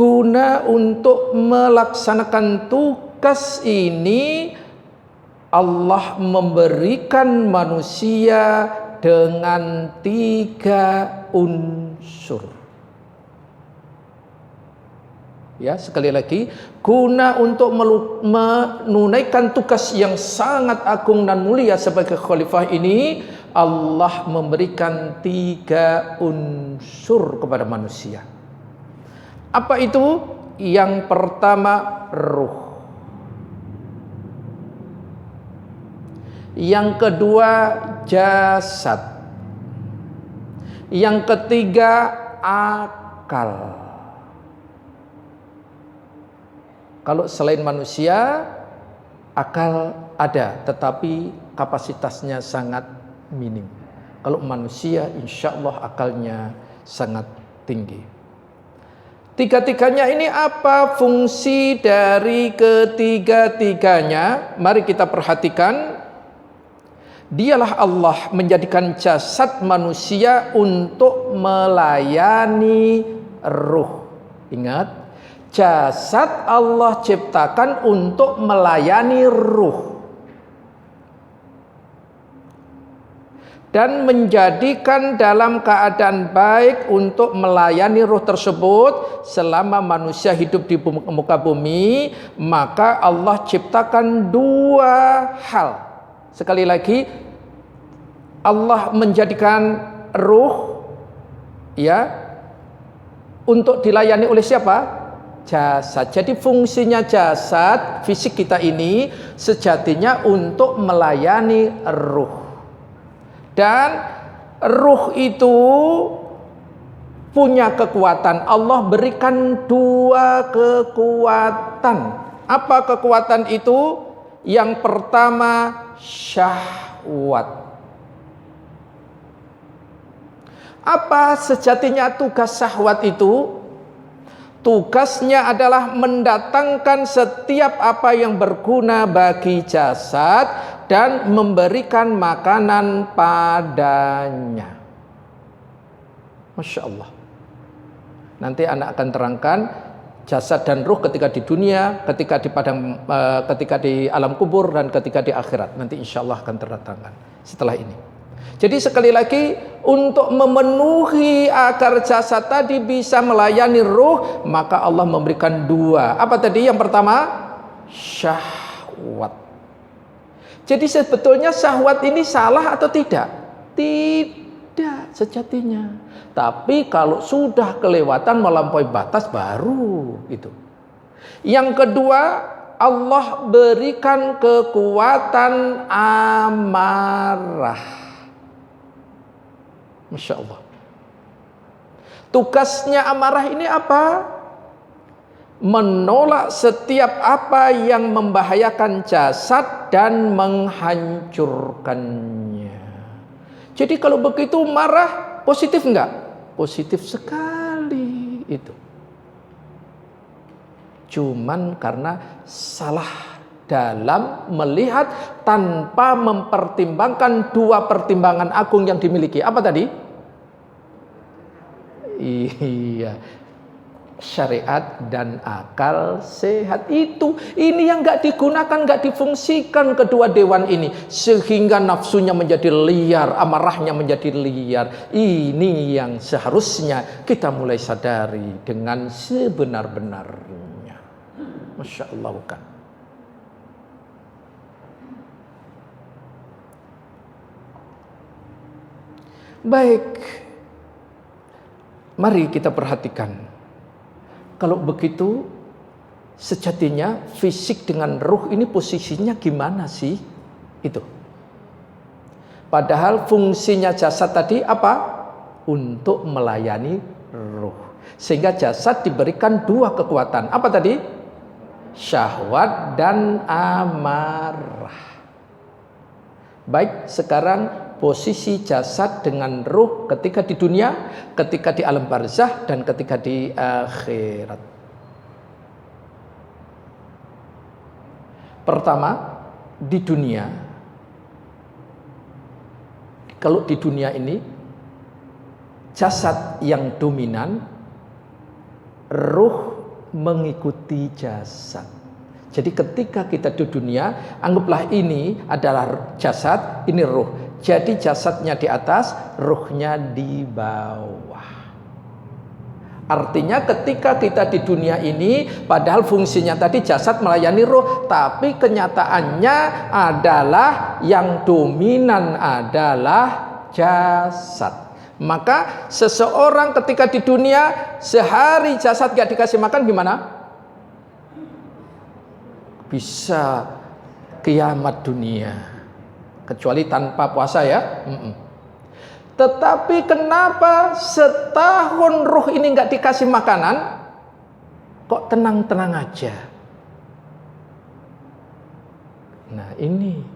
guna untuk melaksanakan tugas ini Allah memberikan manusia dengan 3 unsur. Ya, sekali lagi, guna untuk menunaikan tugas yang sangat agung dan mulia sebagai khalifah ini, Allah memberikan 3 unsur kepada manusia. Apa itu? Yang pertama, ruh. Yang kedua, jasad. Yang ketiga, akal. Kalau selain manusia, akal ada, tetapi kapasitasnya sangat minim. Kalau manusia, insya Allah akalnya sangat tinggi. Tiga-tiganya ini apa fungsi dari ketiga-tiganya? Mari kita perhatikan. Dialah Allah menjadikan jasad manusia untuk melayani ruh. Ingat, jasad Allah ciptakan untuk melayani ruh dan menjadikan dalam keadaan baik untuk melayani ruh tersebut selama manusia hidup di muka bumi. Maka Allah ciptakan 2 hal. Sekali lagi, Allah menjadikan ruh ya untuk dilayani oleh siapa? Jasad. Jadi fungsinya jasad fisik kita ini sejatinya untuk melayani ruh. Dan ruh itu punya kekuatan. Allah berikan 2 kekuatan. Apa kekuatan itu? Yang pertama, syahwat. Apa sejatinya tugas syahwat itu? Tugasnya adalah mendatangkan setiap apa yang berguna bagi jasad dan memberikan makanan padanya. Masya Allah. Nanti anak akan terangkan jasad dan ruh ketika di dunia, ketika di alam kubur, dan ketika di akhirat. Nanti insya Allah akan terdatangkan setelah ini. Jadi sekali lagi, untuk memenuhi agar jasad tadi bisa melayani ruh, maka Allah memberikan 2. Apa tadi? Yang pertama, syahwat. Jadi sebetulnya syahwat ini salah atau tidak? Tidak sejatinya. Tapi kalau sudah kelewatan melampaui batas, baru itu. Yang kedua, Allah berikan kekuatan amarah. Masya Allah. Tugasnya amarah ini apa? Menolak setiap apa yang membahayakan jasad dan menghancurkannya. Jadi kalau begitu marah positif enggak? Positif sekali itu. Cuman karena salah dalam melihat tanpa mempertimbangkan 2 pertimbangan agung yang dimiliki. Apa tadi? Iya, syariat dan akal sehat itu. Ini yang nggak digunakan, nggak difungsikan kedua dewan ini, sehingga nafsunya menjadi liar, amarahnya menjadi liar. Ini yang seharusnya kita mulai sadari dengan sebenar-benarnya. Masya Allah, bukan? Baik, mari kita perhatikan. Kalau begitu, sejatinya fisik dengan ruh ini posisinya gimana sih? Itu. Padahal fungsinya jasad tadi apa? Untuk melayani ruh. Sehingga jasad diberikan 2 kekuatan. Apa tadi? Syahwat dan amarah. Baik, sekarang posisi jasad dengan ruh ketika di dunia, ketika di alam barzah, dan ketika di akhirat. Pertama, di dunia. Kalau di dunia ini, jasad yang dominan, ruh mengikuti jasad. Jadi ketika kita di dunia, anggaplah ini adalah jasad, ini ruh. Jadi jasadnya di atas, ruhnya di bawah. Artinya ketika kita di dunia ini, padahal fungsinya tadi jasad melayani ruh, tapi kenyataannya adalah yang dominan adalah jasad. Maka seseorang ketika di dunia, sehari jasad gak dikasih makan gimana? Bisa kiamat dunia, kecuali tanpa puasa ya. Tetapi kenapa setahun ruh ini nggak dikasih makanan, kok tenang-tenang aja? Nah ini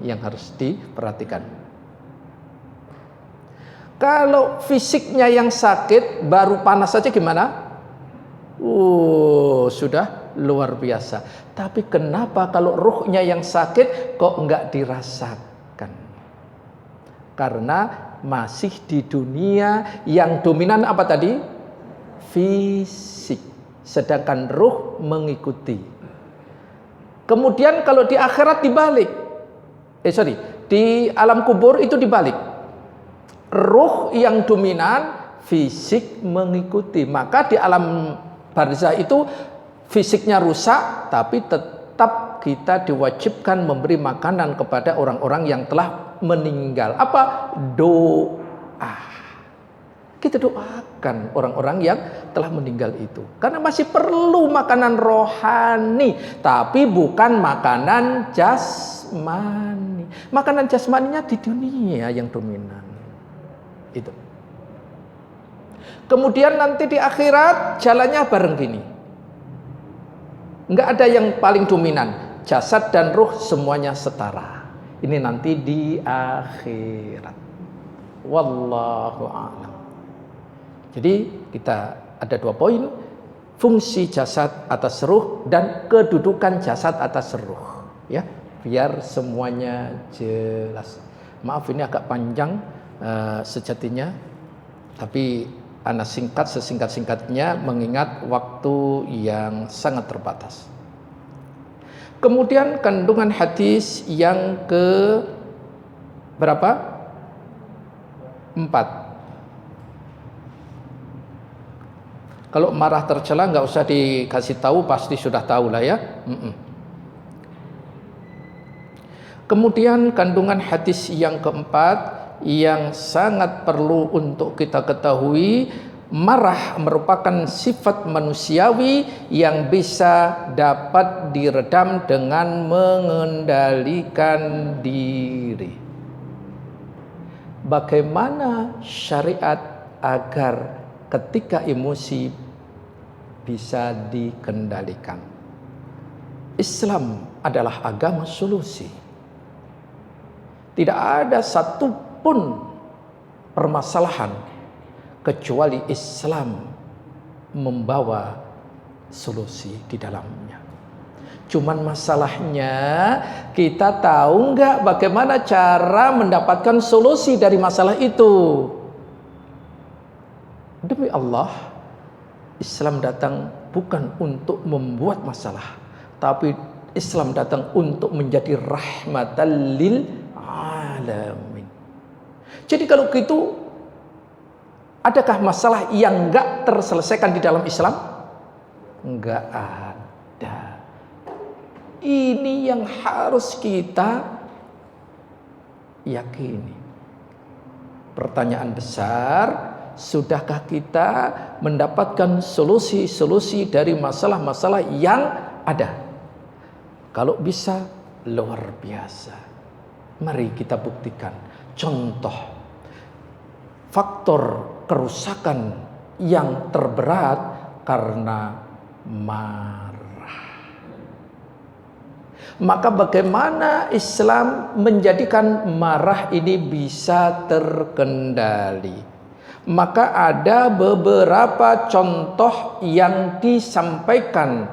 yang harus diperhatikan. Kalau fisiknya yang sakit baru panas saja gimana? Sudah luar biasa. Tapi kenapa kalau ruhnya yang sakit kok nggak dirasakan? Karena masih di dunia yang dominan apa tadi? Fisik. Sedangkan ruh mengikuti. Kemudian kalau di akhirat dibalik. Di alam kubur itu dibalik. Ruh yang dominan, fisik mengikuti. Maka di alam barzah itu fisiknya rusak, tapi tetap kita diwajibkan memberi makanan kepada orang-orang yang telah meninggal. Apa? Doa. Kita doakan orang-orang yang telah meninggal itu. Karena masih perlu makanan rohani, tapi bukan makanan jasmani. Makanan jasmaninya di dunia yang dominan. Itu. Kemudian nanti di akhirat jalannya bareng gini. Enggak ada yang paling dominan. Jasad dan ruh semuanya setara. Ini nanti di akhirat. Wallahu a'lam. Jadi kita ada 2 poin. Fungsi jasad atas ruh dan kedudukan jasad atas ruh. Ya, biar semuanya jelas. Maaf ini agak panjang sejatinya. Tapi Ana singkat sesingkat-singkatnya mengingat waktu yang sangat terbatas. Kemudian kandungan hadis yang ke berapa? 4. Kalau marah tercela nggak usah dikasih tahu, pasti sudah tahu lah ya. Kemudian kandungan hadis yang keempat yang sangat perlu untuk kita ketahui, marah merupakan sifat manusiawi yang bisa dapat diredam dengan mengendalikan diri. Bagaimana syariat agar ketika emosi bisa dikendalikan? Islam adalah agama solusi. Tidak ada satu pun permasalahan kecuali Islam membawa solusi di dalamnya. Cuman masalahnya kita tahu nggak bagaimana cara mendapatkan solusi dari masalah itu. Demi Allah, Islam datang bukan untuk membuat masalah, tapi Islam datang untuk menjadi rahmatan lil alamin. Jadi kalau gitu, adakah masalah yang enggak terselesaikan di dalam Islam? Enggak ada. Ini yang harus kita yakini. Pertanyaan besar, sudahkah kita mendapatkan solusi-solusi dari masalah-masalah yang ada? Kalau bisa, luar biasa. Mari kita buktikan. Contoh faktor kerusakan yang terberat karena marah. Maka bagaimana Islam menjadikan marah ini bisa terkendali? Maka ada beberapa contoh yang disampaikan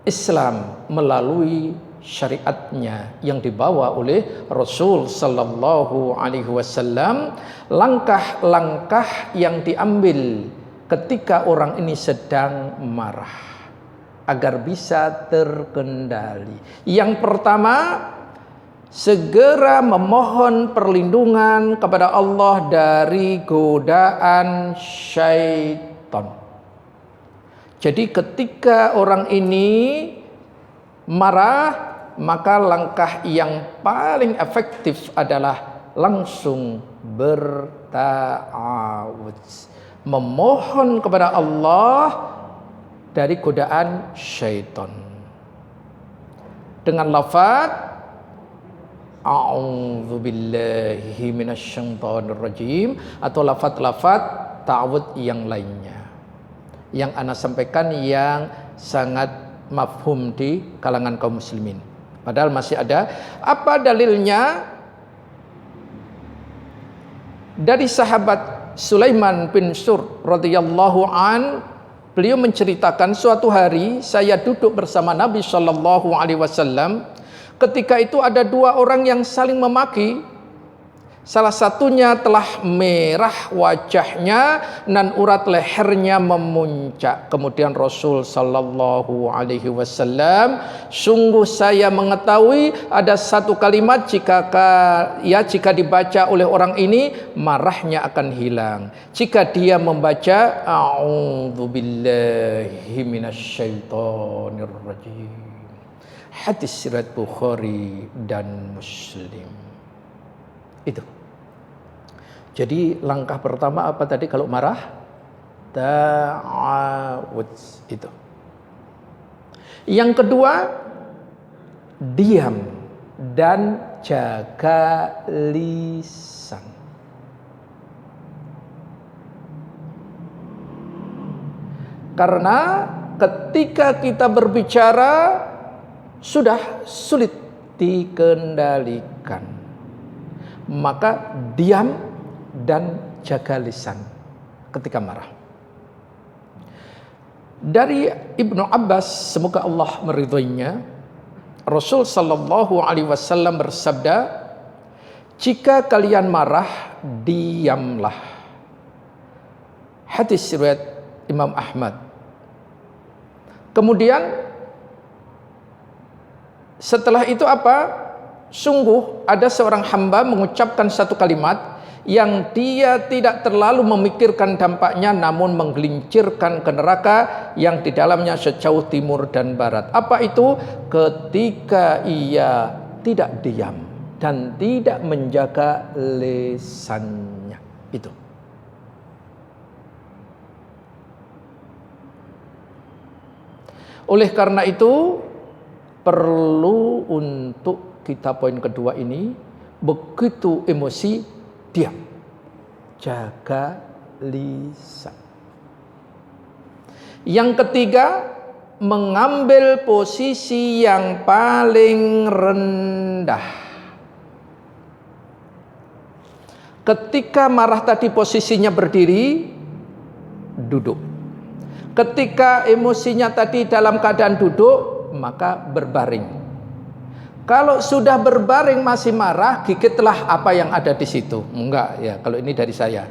Islam melalui syariatnya yang dibawa oleh Rasul sallallahu alaihi wasallam, langkah-langkah yang diambil ketika orang ini sedang marah agar bisa terkendali. Yang pertama, segera memohon perlindungan kepada Allah dari godaan syaitan. Jadi ketika orang ini marah, maka langkah yang paling efektif adalah langsung berta'awudz, memohon kepada Allah dari godaan syaitan dengan lafaz a'udzubillahi minasyaitonirrajim atau lafaz-lafaz ta'awudz yang lainnya. Yang ana sampaikan yang sangat mafhum di kalangan kaum muslimin. Padahal masih ada. Apa dalilnya? Dari sahabat Sulaiman bin Sur radhiyallahu an, beliau menceritakan suatu hari saya duduk bersama Nabi sallallahu alaihi wasallam. Ketika itu ada dua orang yang saling memaki. Salah satunya telah merah wajahnya dan urat lehernya memuncak. Kemudian Rasul sallallahu alaihi wasallam, sungguh saya mengetahui ada satu kalimat jika dibaca oleh orang ini marahnya akan hilang. Jika dia membaca a'udzubillahi minasyaitonirrajim. Hadis riwayat Bukhari dan Muslim. Itu. Jadi langkah pertama apa tadi kalau marah? Ta'awudz. Itu. Yang kedua, diam dan jaga lisan. Karena ketika kita berbicara sudah sulit dikendalikan. Maka diam dan jaga lisan ketika marah. Dari Ibnu Abbas, semoga Allah meridhoinya, Rasul sallallahu alaihi wasallam bersabda, jika kalian marah, diamlah. Hadis riwayat Imam Ahmad. Kemudian setelah itu apa? Sungguh ada seorang hamba mengucapkan satu kalimat yang dia tidak terlalu memikirkan dampaknya, namun menggelincirkan ke neraka yang di dalamnya sejauh timur dan barat. Apa itu? Ketika ia tidak diam dan tidak menjaga lisannya. Itu. Oleh karena itu perlu untuk kita poin kedua ini, begitu emosi, diam, jaga lisan. Yang ketiga, mengambil posisi yang paling rendah. Ketika marah tadi posisinya berdiri, duduk. Ketika emosinya tadi dalam keadaan duduk, maka berbaring. Kalau sudah berbaring masih marah, gigitlah apa yang ada di situ. Enggak ya, kalau ini dari saya.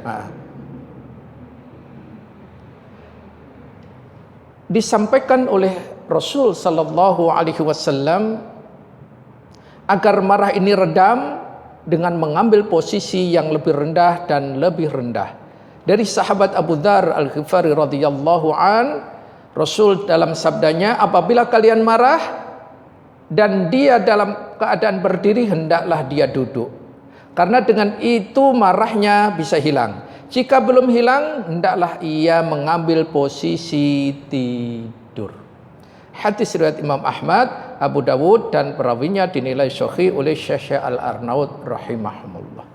Disampaikan oleh Rasul sallallahu alaihi wasallam agar marah ini redam dengan mengambil posisi yang lebih rendah dan lebih rendah. Dari sahabat Abu Dzar Al-Ghifari radhiyallahu an, Rasul dalam sabdanya, apabila kalian marah dan dia dalam keadaan berdiri, hendaklah dia duduk. Karena dengan itu marahnya bisa hilang. Jika belum hilang, hendaklah ia mengambil posisi tidur. Hadis riwayat Imam Ahmad, Abu Dawud dan perawinya dinilai sahih oleh Syekh Al-Arnaud rahimahumullah.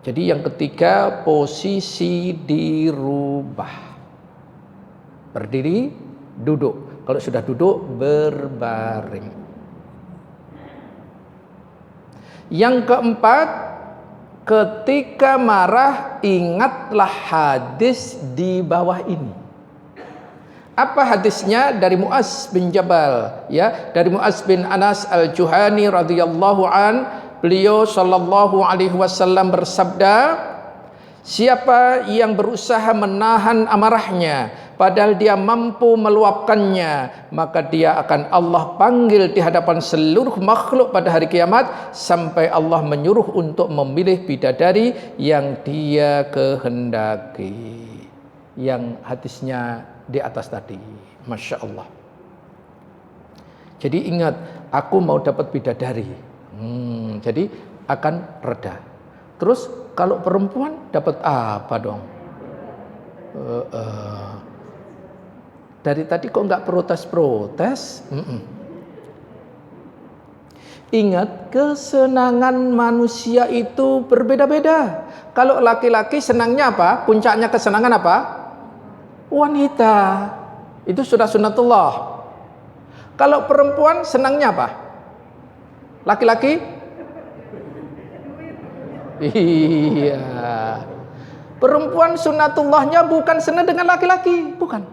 Jadi yang ketiga, posisi dirubah. Berdiri, duduk. Kalau sudah duduk, berbaring. Yang keempat, ketika marah, ingatlah hadis di bawah ini. Apa hadisnya? Dari Mu'adz bin Jabal, ya, dari Mu'adz bin Anas Al-Juhani radhiyallahu an, beliau sallallahu alaihi wasallam bersabda, Siapa yang berusaha menahan amarahnya padahal dia mampu meluapkannya, maka dia akan Allah panggil di hadapan seluruh makhluk pada hari kiamat sampai Allah menyuruh untuk memilih bidadari yang dia kehendaki. Yang hadisnya di atas tadi. Masya Allah. Jadi ingat, aku mau dapat bidadari. Jadi akan reda. Terus kalau perempuan dapat apa dong? Dari tadi kok nggak protes-protes? Ingat, kesenangan manusia itu berbeda-beda. Kalau laki-laki senangnya apa? Puncaknya kesenangan apa? Wanita. Itu sudah sunnatullah. Kalau perempuan senangnya apa? Laki-laki? Iya. Perempuan sunnatullahnya bukan senang dengan laki-laki, bukan.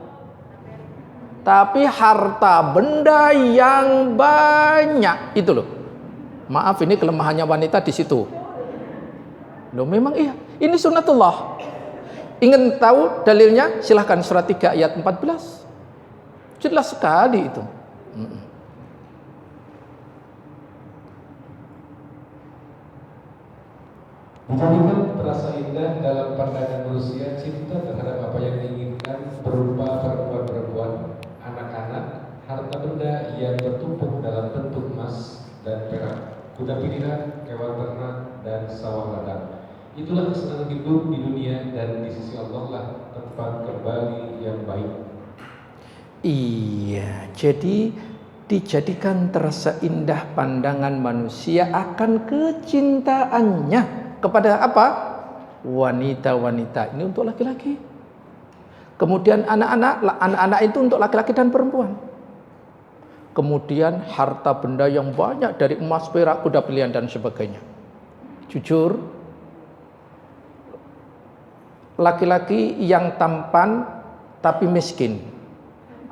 Tapi harta benda yang banyak itu loh. Maaf, ini kelemahannya wanita di situ. Loh memang iya, ini sunnatullah. Ingin tahu dalilnya? Silahkan surat 3 ayat 14. Jelas sekali itu. Dijadikan terasa indah dalam pandangan manusia cinta terhadap apa yang diinginkan berupa perempuan-perempuan, anak-anak, harta benda yang bertumpuk dalam bentuk emas dan perak, kuda pilihan, hewan ternak, dan sawah ladang. Itulah kesenangan hidup di dunia, dan di sisi Allah lah tempat kembali yang baik. Iya, jadi dijadikan terasa indah pandangan manusia akan kecintaannya kepada apa? Wanita-wanita. Ini untuk laki-laki. Kemudian anak-anak itu untuk laki-laki dan perempuan. Kemudian harta benda yang banyak dari emas, perak, kuda pilihan dan sebagainya. Jujur, laki-laki yang tampan tapi miskin.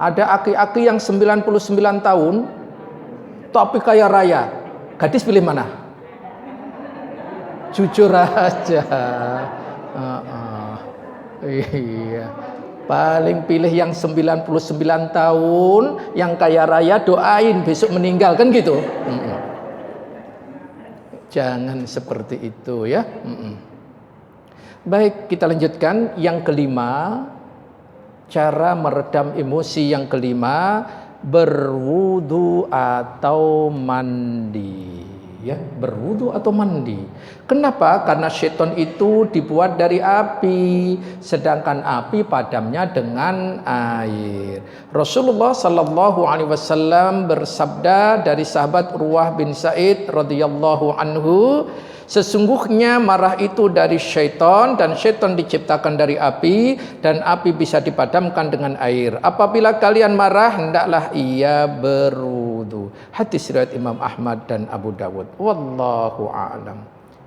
Ada aki-aki yang 99 tahun tapi kaya raya. Gadis pilih mana? Jujur aja. Iya. Paling pilih yang 99 tahun, yang kaya raya, doain besok meninggal, kan gitu. Jangan seperti itu ya. Baik, kita lanjutkan yang kelima. Cara meredam emosi yang kelima, berwudu atau mandi. Ya, berwudu atau mandi. Kenapa? Karena syaitan itu dibuat dari api, sedangkan api padamnya dengan air. Rasulullah sallallahu alaihi wasallam bersabda dari sahabat Urwah bin Sa'id radhiyallahu anhu, sesungguhnya marah itu dari syaitan, dan syaitan diciptakan dari api, dan api bisa dipadamkan dengan air. Apabila kalian marah, hendaklah ia berwudu. Hadis riwayat Imam Ahmad dan Abu Dawud. Wallahu a'lam.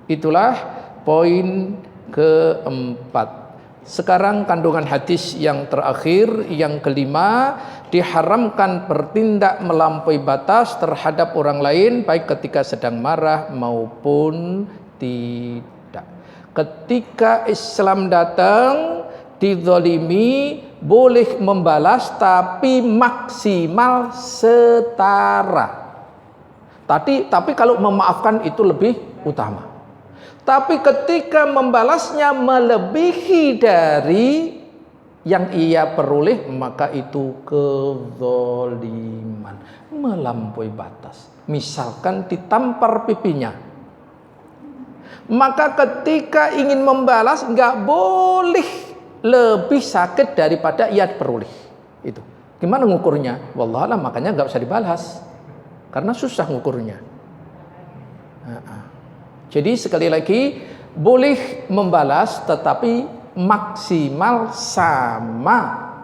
Itulah poin keempat. Sekarang kandungan hadis yang terakhir, yang kelima, diharamkan bertindak melampaui batas terhadap orang lain baik ketika sedang marah maupun tidak. Ketika Islam datang, dizalimi boleh membalas tapi maksimal setara. Tapi kalau memaafkan itu lebih utama. Tapi ketika membalasnya melebihi dari yang ia peroleh, maka itu kezaliman, melampaui batas. Misalkan ditampar pipinya, maka ketika ingin membalas nggak boleh lebih sakit daripada ia peroleh. Itu gimana ngukurnya? Wallahualam, makanya nggak usah dibalas karena susah ngukurnya. Jadi sekali lagi, boleh membalas tetapi maksimal sama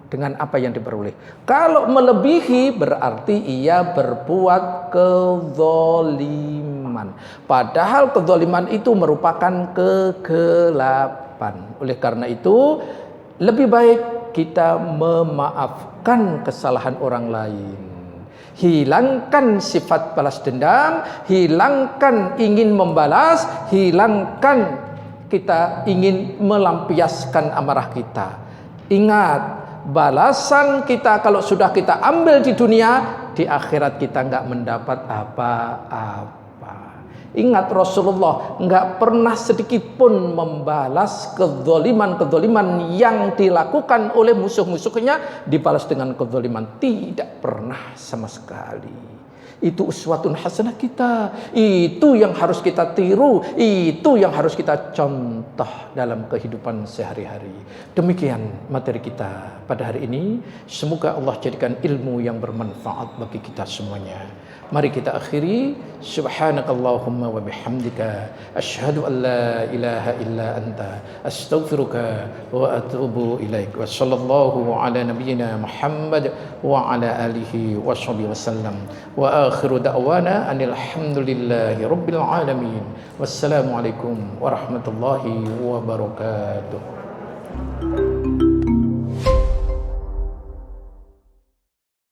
dengan apa yang diperoleh. Kalau melebihi berarti ia berbuat kezaliman. Padahal kezaliman itu merupakan kegelapan. Oleh karena itu, lebih baik kita memaafkan kesalahan orang lain. Hilangkan sifat balas dendam, hilangkan ingin membalas, hilangkan kita ingin melampiaskan amarah kita. Ingat, balasan kita kalau sudah kita ambil di dunia, di akhirat kita nggak mendapat apa-apa. Ingat, Rasulullah nggak pernah sedikit pun membalas kezaliman-kezaliman yang dilakukan oleh musuh-musuhnya, dibalas dengan kezaliman. Tidak pernah sama sekali. Itu uswatun hasanah kita. Itu yang harus kita tiru. Itu yang harus kita contoh dalam kehidupan sehari-hari. Demikian materi kita pada hari ini. Semoga Allah jadikan ilmu yang bermanfaat bagi kita semuanya. Mari kita akhiri. Subhanakallahumma wa bihamdika asyhadu an la ilaha illa anta astaghfiruka wa atubu ilaik. Wa sallallahu ala nabiyyina Muhammad wa ala alihi wa sahbihi wasallam. Wa akhiru da'wana anil hamdulillahi rabbil alamin. Wassalamualaikum warahmatullahi wabarakatuh.